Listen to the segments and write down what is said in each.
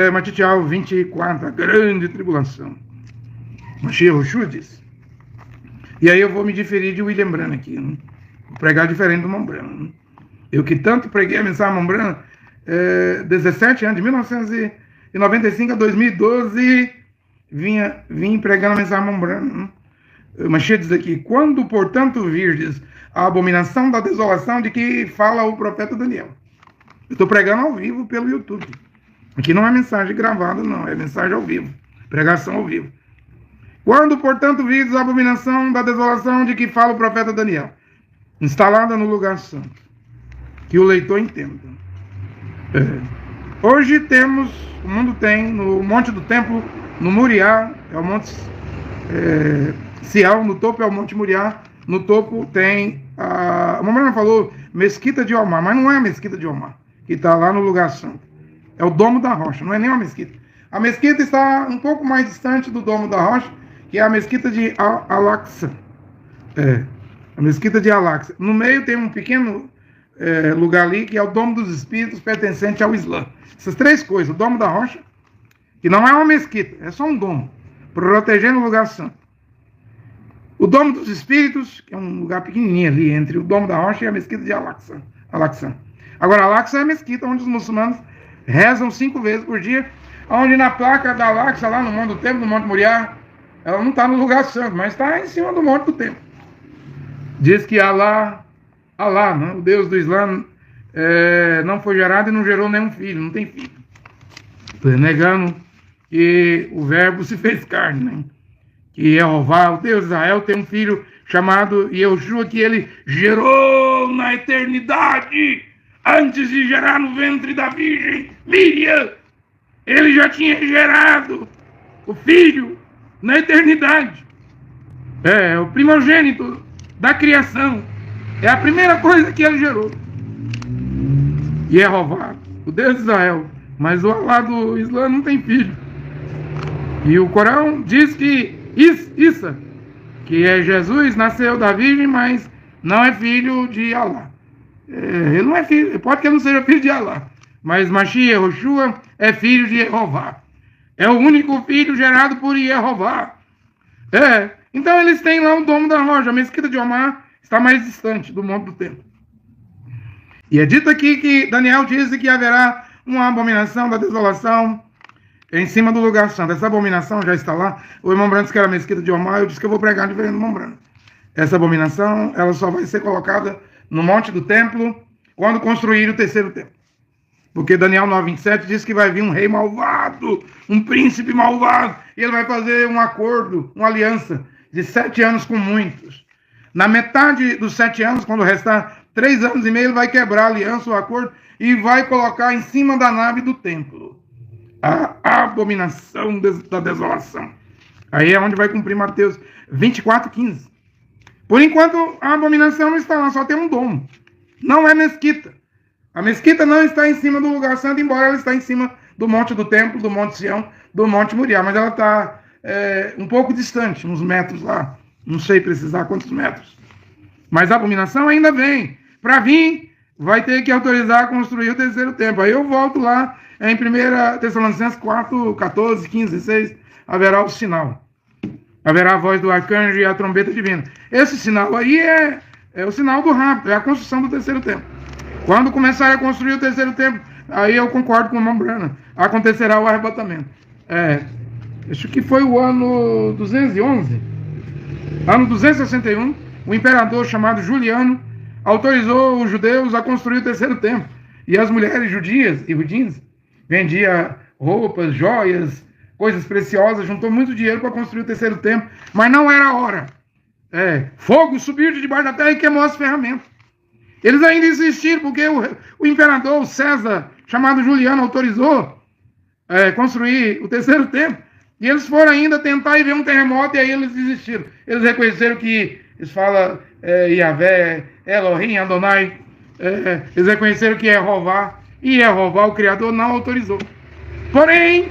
Matitial 24, a grande tribulação. Mashiach Yoshua disse. E aí eu vou me diferir de William Branham aqui. Vou pregar diferente do Mão Branham. Eu que tanto preguei a mensagem Mão Branham, 17 anos, de 1995 a 2012, vim pregando a mensagem Mão Branham. Mashiach diz aqui, quando, portanto, virdes a abominação da desolação de que fala o profeta Daniel. Eu estou pregando ao vivo pelo YouTube. Aqui não é mensagem gravada, não. É mensagem ao vivo. Pregação ao vivo. Quando, portanto, virdes a abominação da desolação de que fala o profeta Daniel, instalada no lugar santo, que o leitor entenda. Hoje temos, o mundo tem, no Monte do Templo, no Moriá, é o Monte Sião, no topo é o Monte Moriá, no topo tem a mamãe falou Mesquita de Omar, mas não é a Mesquita de Omar, que está lá no lugar santo. É o Domo da Rocha, não é nem uma mesquita. A mesquita está um pouco mais distante do Domo da Rocha, que é a mesquita de Al-Aqsa. A mesquita de Al-Aqsa. No meio tem um pequeno lugar ali, que é o Domo dos Espíritos, pertencente ao Islã. Essas três coisas, o Domo da Rocha, que não é uma mesquita, é só um domo, protegendo o lugar santo. O Domo dos Espíritos, que é um lugar pequenininho ali, entre o Domo da Rocha e a mesquita de Al-Aqsa. Agora, Al-Aqsa é a mesquita onde os muçulmanos rezam 5 vezes por dia, onde na placa da Al-Aqsa, lá no Monte do Templo, no Monte Moriá, ela não está no lugar santo, mas está em cima do Monte do Templo. Diz que Allah, né, o Deus do Islã, não foi gerado e não gerou nenhum filho, não tem filho. Negando que o verbo se fez carne, né? Que Jeová, o Deus de Israel, tem um filho chamado Yoshua, que ele gerou na eternidade, antes de gerar no ventre da Virgem Miriam. Ele já tinha gerado o filho na eternidade. É o primogênito da criação. É a primeira coisa que ele gerou. Jeová, o Deus de Israel. Mas o Alá do Islã não tem filho. E o Corão diz que Isa, que é Jesus, nasceu da Virgem, mas não é filho de Alá. Ele não é filho, pode que ele não seja filho de Alá, mas Mashiach Yoshua é filho de Jeová. É o único filho gerado por Jeová. Então eles têm lá o Domo da Rocha, a mesquita de Omar está mais distante do Monte do Templo. E é dito aqui que Daniel disse que haverá uma abominação da desolação em cima do lugar santo. Essa abominação já está lá. O irmão Branham disse que era a mesquita de Omar, eu disse que eu vou pregar diferente do irmão Branham. Essa abominação, ela só vai ser colocada no Monte do Templo quando construir o terceiro templo. Porque Daniel 9:27 diz que vai vir um rei malvado, um príncipe malvado, e ele vai fazer um acordo, uma aliança de 7 anos com muitos. Na metade dos 7 anos, quando restar 3 anos e meio, ele vai quebrar a aliança, o acordo, e vai colocar em cima da nave do templo a abominação da desolação. Aí é onde vai cumprir Mateus 24:15. Por enquanto, a abominação não está lá, só tem um domo. Não é mesquita. A mesquita não está em cima do lugar santo, embora ela está em cima do Monte do Templo, do Monte Sião, do Monte Moriá. Mas ela está um pouco distante, uns metros lá. Não sei precisar quantos metros. Mas a abominação ainda vem. Para vir, vai ter que autorizar a construir o terceiro templo. Aí eu volto lá em 1 Tessalonicenses 4, 14, 15, 16. Haverá o sinal. Haverá a voz do arcanjo e a trombeta divina. Esse sinal aí é o sinal do rapto, é a construção do terceiro templo. Quando começar a construir o terceiro templo, aí eu concordo com o irmão Branham, acontecerá o arrebatamento. Acho que foi o ano 211, ano 261, o imperador chamado Juliano autorizou os judeus a construir o terceiro templo. E as mulheres judias e judins vendiam roupas, joias, coisas preciosas, juntou muito dinheiro para construir o terceiro templo, mas não era a hora. Fogo subiu de debaixo da terra e queimou as ferramentas. Eles ainda insistiram, porque o imperador, o César, chamado Juliano, autorizou construir o terceiro templo. E eles foram ainda tentar e ver um terremoto, e aí eles desistiram. Eles reconheceram que, eles falam Yahvé, Elohim, Adonai, eles reconheceram que é Jeová, e Jeová, o Criador, não autorizou. Porém,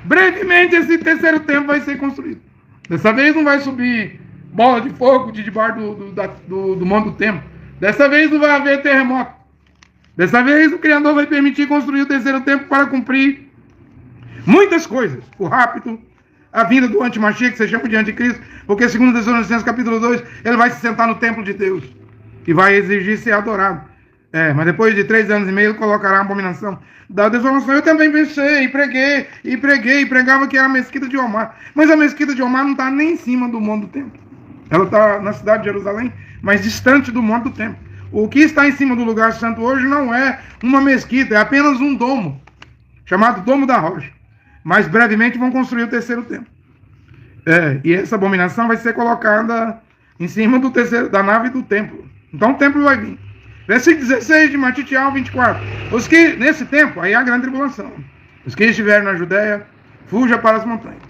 brevemente esse terceiro templo vai ser construído. Dessa vez não vai subir bola de fogo de debaixo do Monte do Templo. Dessa vez não vai haver terremoto. Dessa vez o Criador vai permitir construir o terceiro templo para cumprir muitas coisas. O rapto, a vinda do antimachia, que se chama de anticristo, porque segundo Tessalonicenses capítulo 2, ele vai se sentar no templo de Deus e vai exigir ser adorado. Mas depois de 3 anos e meio, ele colocará a abominação da desolação. Eu também pensei, e pregava que era a mesquita de Omar. Mas a mesquita de Omar não está nem em cima do Monte do Templo. Ela está na cidade de Jerusalém, mas distante do Monte do Templo. O que está em cima do lugar santo hoje não é uma mesquita, é apenas um domo, chamado Domo da Rocha. Mas brevemente vão construir o terceiro templo. E essa abominação vai ser colocada em cima da nave do templo. Então o templo vai vir. Versículo 16 de Matitial 24. Os que, nesse tempo, aí há a grande tribulação. Os que estiverem na Judéia, fuja para as montanhas.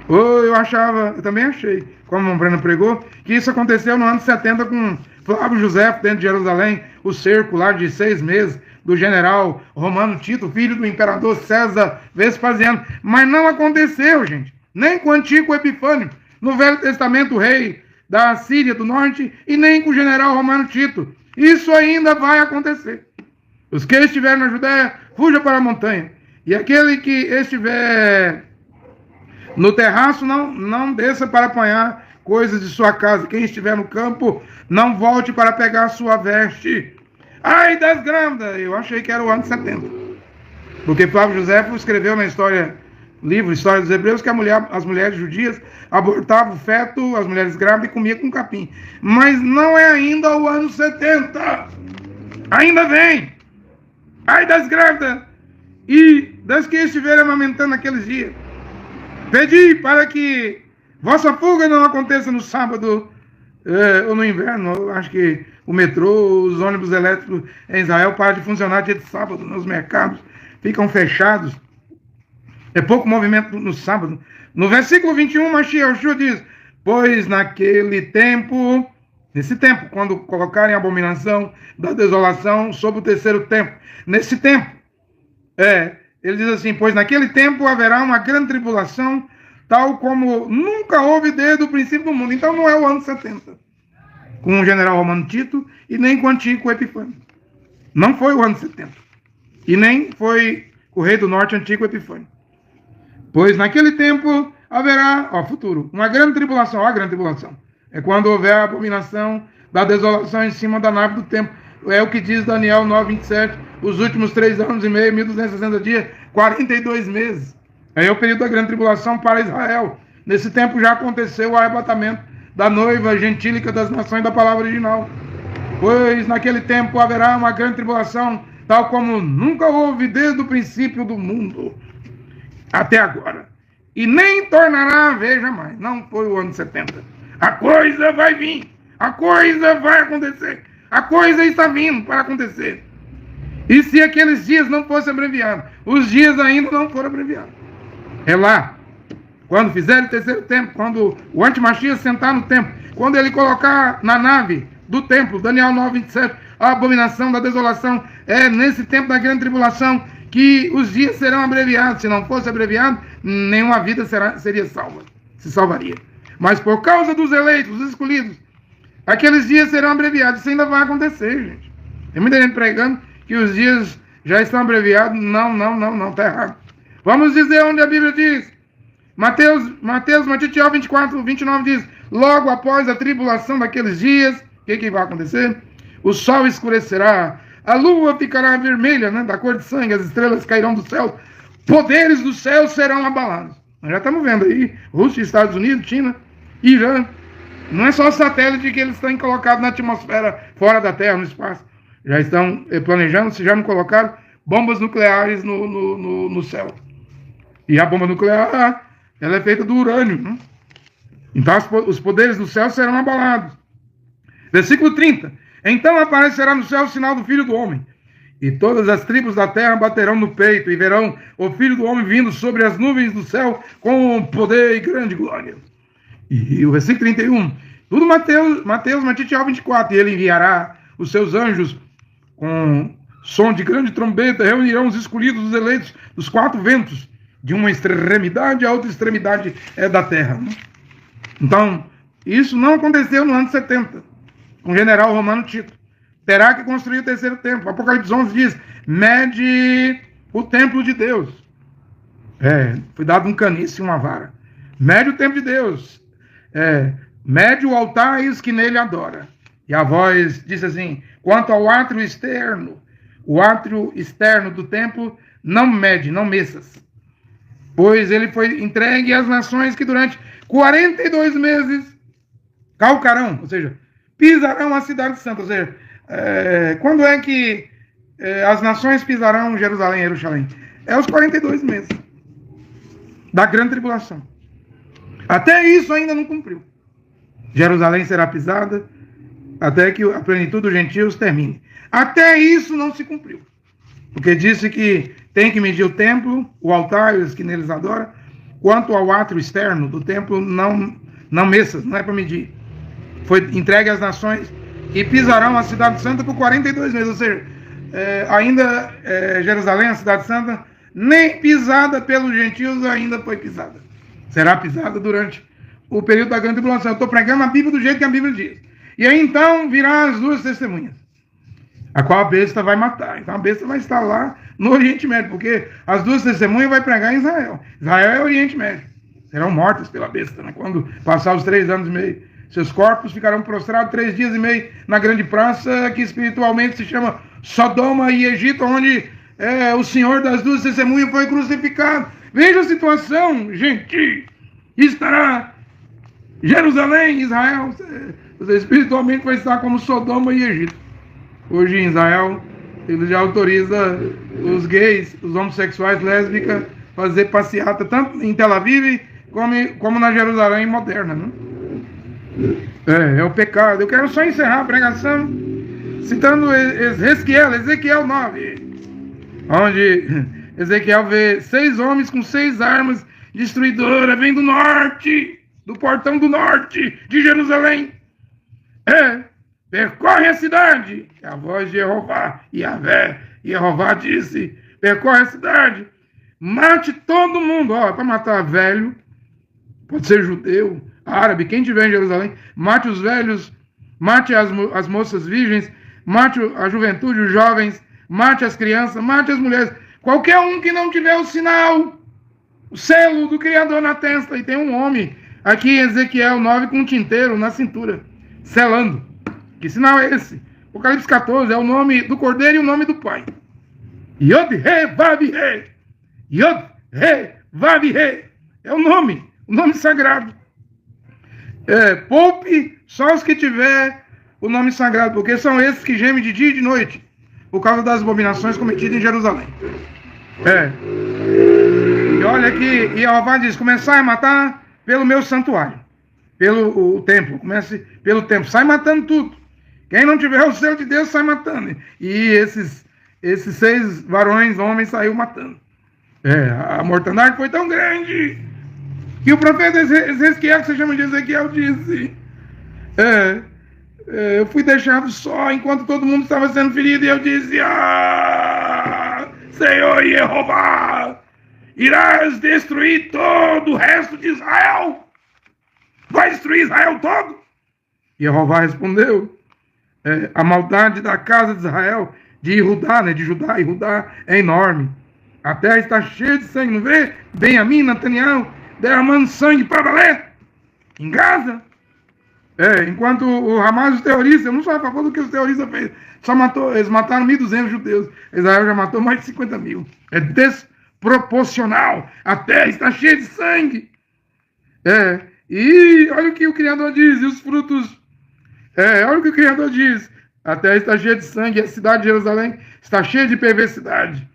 Eu também achei, como o Breno pregou, que isso aconteceu no ano 70 com Flávio José, dentro de Jerusalém, o cerco lá de 6 meses do general romano Tito, filho do imperador César Vespasiano. Mas não aconteceu, gente, nem com o Antíoco Epifânio, no Velho Testamento, o rei da Síria do Norte, e nem com o general romano Tito. Isso ainda vai acontecer. Os que estiverem na Judéia, fuja para a montanha. E aquele que estiver no terraço, não desça para apanhar coisas de sua casa. Quem estiver no campo, não volte para pegar sua veste. Ai das grávidas! Eu achei que era o ano 70. Porque Flávio Josefo escreveu na História dos Hebreus, que as mulheres judias abortavam o feto, as mulheres grávidas, e comiam com capim. Mas não é ainda o ano 70. Ainda vem. Ai das grávidas e das que estiverem amamentando naqueles dias. Pedi para que vossa fuga não aconteça no sábado ou no inverno. Eu acho que o metrô, os ônibus elétricos em Israel param de funcionar dia de sábado. Nos mercados ficam fechados. É pouco movimento no sábado. No versículo 21, Mashiach diz: pois nesse tempo, quando colocarem a abominação da desolação sobre o terceiro tempo, nesse tempo, ele diz assim: pois naquele tempo haverá uma grande tribulação, tal como nunca houve desde o princípio do mundo. Então não é o ano 70, com o general romano Tito, e nem com o Antíoco Epifânio. Não foi o ano 70. E nem foi o rei do norte, Antíoco Epifânio. Pois naquele tempo haverá, futuro, uma grande tribulação. A grande tribulação é quando houver a abominação da desolação em cima da nave do templo. É o que diz Daniel 9:27, os últimos 3 anos e meio, 1260 dias, 42 meses. É o período da grande tribulação para Israel. Nesse tempo já aconteceu o arrebatamento da noiva gentílica das nações da palavra original. Pois naquele tempo haverá uma grande tribulação, tal como nunca houve desde o princípio do mundo até agora. E nem tornará a haver jamais. Não foi o ano 70. A coisa vai vir. A coisa vai acontecer. A coisa está vindo para acontecer. E se aqueles dias não fossem abreviados, os dias ainda não foram abreviados. É lá, quando fizer o terceiro tempo, quando o antimachia sentar no templo, quando ele colocar na nave do templo, Daniel 9:27, a abominação da desolação, é nesse tempo da grande tribulação que os dias serão abreviados. Se não fosse abreviado, nenhuma vida seria salva, se salvaria. Mas por causa dos eleitos, dos escolhidos, aqueles dias serão abreviados. Isso ainda vai acontecer, gente. Tem muita gente pregando que os dias já estão abreviados. Não, está errado. Vamos dizer onde a Bíblia diz. Mateus 24:29 diz: logo após a tribulação daqueles dias, o que vai acontecer? O sol escurecerá, a lua ficará vermelha, da cor de sangue, as estrelas cairão do céu, poderes do céu serão abalados. Nós já estamos vendo aí, Rússia, Estados Unidos, China, Irã. Não é só satélite que eles têm colocado na atmosfera fora da Terra, no espaço. Já estão planejando, se já não colocaram, bombas nucleares no céu. E a bomba nuclear, ela é feita do urânio. Né? Então os poderes do céu serão abalados. Versículo 30. Então aparecerá no céu o sinal do Filho do Homem. E todas as tribos da terra baterão no peito e verão o Filho do Homem vindo sobre as nuvens do céu com poder e grande glória. E o versículo 31. Tudo Mateus 24. E ele enviará os seus anjos com som de grande trombeta, reunirão os escolhidos, os eleitos dos 4 ventos, de uma extremidade a outra extremidade da terra. Né? Então, isso não aconteceu no ano 70, com o general romano Tito. Terá que construir o terceiro templo. Apocalipse 11 diz: mede o templo de Deus. Foi dado um caniço e uma vara. Mede o templo de Deus. Mede o altar e os que nele adora. E a voz disse assim: quanto ao átrio externo, o átrio externo do templo não mede, não meças. Pois ele foi entregue às nações que durante 42 meses calcarão, ou seja, pisarão a cidade santa. Ou seja, quando é que as nações pisarão Jerusalém e Jerusalém? É os 42 meses da grande tribulação. Até isso ainda não cumpriu. Jerusalém será pisada até que a plenitude dos gentios termine. Até isso não se cumpriu. Porque disse que tem que medir o templo, o altar e os que neles adoram. Quanto ao átrio externo do templo, não meças, não é para medir. Foi entregue às nações e pisarão a cidade santa por 42 meses. Ou seja, ainda Jerusalém, a cidade santa, nem pisada pelos gentios ainda foi pisada. Será pisada durante o período da grande tribulação. Eu estou pregando a Bíblia do jeito que a Bíblia diz. E aí então virão as duas testemunhas, a qual a besta vai matar. Então a besta vai estar lá no Oriente Médio, porque as duas testemunhas vai pregar em Israel. Israel é o Oriente Médio. Serão mortas pela besta, né? Quando passar os 3 anos e meio. Seus corpos ficarão prostrados 3 dias e meio na grande praça, que espiritualmente se chama Sodoma e Egito, onde o Senhor das duas testemunhas foi crucificado. Veja a situação, gente. Estará Jerusalém, Israel, espiritualmente vai estar como Sodoma e Egito. Hoje em Israel, ele já autoriza os gays, os homossexuais, lésbicas, fazer passeata tanto em Tel Aviv como na Jerusalém moderna, né? É o pecado. Eu quero só encerrar a pregação citando Ezequiel 9, onde Ezequiel vê 6 homens com 6 armas destruidoras, vem do norte, do portão do norte de Jerusalém. Percorre a cidade. É a voz de Jeová, Jeová disse: percorre a cidade, mate todo mundo. Para matar velho, pode ser judeu, árabe, quem tiver em Jerusalém, mate os velhos, mate as moças virgens, mate a juventude, os jovens, mate as crianças, mate as mulheres, qualquer um que não tiver o sinal, o selo do Criador na testa. E tem um homem aqui em Ezequiel 9 com um tinteiro na cintura, selando. Que sinal é esse? Apocalipse 14 é o nome do Cordeiro e o nome do Pai. Yod-He-Vav-He. Yod-He-Vav-He. É o nome sagrado. Poupe só os que tiver o nome sagrado, porque são esses que gemem de dia e de noite, por causa das abominações cometidas em Jerusalém. E olha que Jeová diz: começai a matar pelo meu santuário, pelo o templo. Comece pelo templo, sai matando tudo. Quem não tiver o selo de Deus, sai matando. E esses 6 varões, homens, saiu matando. A mortandade foi tão grande que o profeta Ezequiel, que se chama de Ezequiel, disse: eu fui deixado só enquanto todo mundo estava sendo ferido. E eu disse: Senhor Jeová, irás destruir todo o resto de Israel? Vai destruir Israel todo? E Jeová respondeu: a maldade da casa de Israel, de Judá, né? De Judá, e Judá é enorme. A terra está cheia de sangue, não vê? Benjamim, Netanyahu, derramando sangue para valer em Gaza. Enquanto o Hamas, os terroristas, eu não sou a favor do que os terroristas fez. Eles mataram 1.200 judeus. Israel já matou mais de 50 mil. É desproporcional. A terra está cheia de sangue. E olha o que o Criador diz, e os frutos. Olha o que o Criador diz: a terra está cheia de sangue, a cidade de Jerusalém está cheia de perversidade.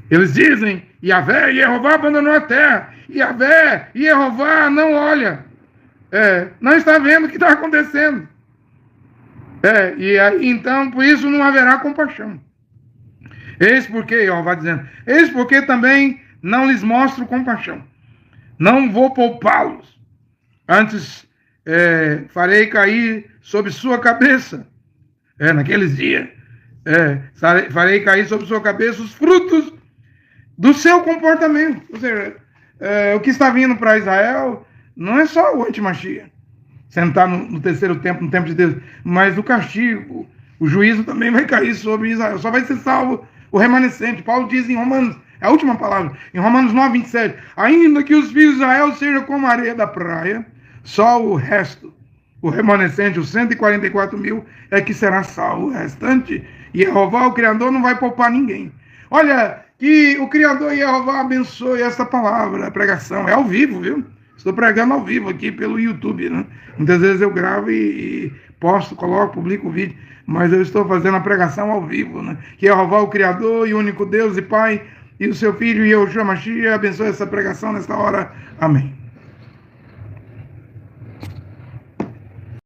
Eles dizem: Yahvé, Jeová abandonou a terra. Yahvé, Jeová não olha. Não está vendo o que está acontecendo. E aí, então, por isso não haverá compaixão. Eis porque, Jeová dizendo, eis porque também não lhes mostro compaixão. Não vou poupá-los. Antes farei cair sobre sua cabeça, naqueles dias, farei cair sobre sua cabeça os frutos do seu comportamento. Ou seja, o que está vindo para Israel não é só o antimachia, sentar no terceiro templo, no templo de Deus, mas o castigo, o juízo também vai cair sobre Israel. Só vai ser salvo o remanescente. Paulo diz em Romanos É a última palavra. Em Romanos 9, 27. Ainda que os filhos de Israel sejam como a areia da praia, só o resto, o remanescente, os 144 mil, é que será salvo. O restante, Jeová, o Criador, não vai poupar ninguém. Olha, que o Criador Jeová abençoe essa palavra, a pregação. É ao vivo, viu? Estou pregando ao vivo aqui pelo YouTube, né? Muitas vezes eu gravo e posto, coloco, publico o vídeo, mas eu estou fazendo a pregação ao vivo, né? Que Jeová, o Criador e único Deus e Pai, e o seu Filho, Yeshua Mashiach, abençoe essa pregação nesta hora. Amém.